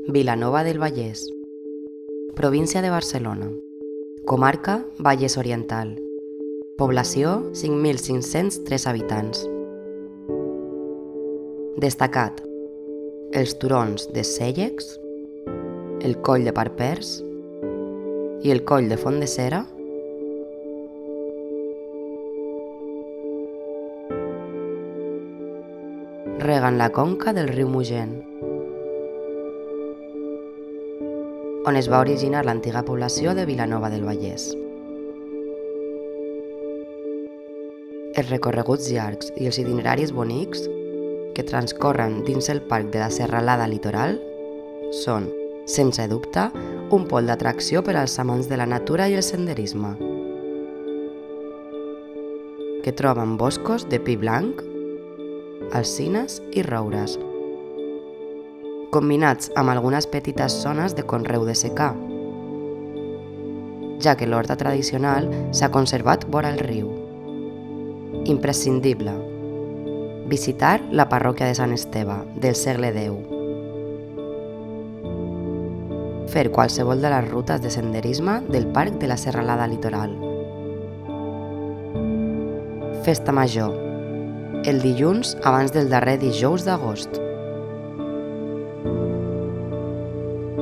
Vilanova del Vallès, província de Barcelona, comarca Vallès Oriental, població 5.503 habitants. Destacat: els turons de Cèllex, el coll de Parpers i el coll de Font de Cera, reguen la conca del riu Mugent, on es va originar l'antiga població de Vilanova del Vallès. Els recorreguts llargs i els itineraris bonics que transcorren dins el parc de la Serralada Litoral són, sense dubte, un pol d'atracció per als amants de la natura i el senderisme, que troben boscos de pi blanc, alzines i roures, combinats amb algunes petites zones de conreu de secà, ja que l'horta tradicional s'ha conservat vora el riu. Imprescindible: visitar la parròquia de Sant Esteve, del segle X. Fer qualsevol de les rutes de senderisme del parc de la Serralada Litoral. Festa Major, el dilluns abans del darrer dijous d'agost.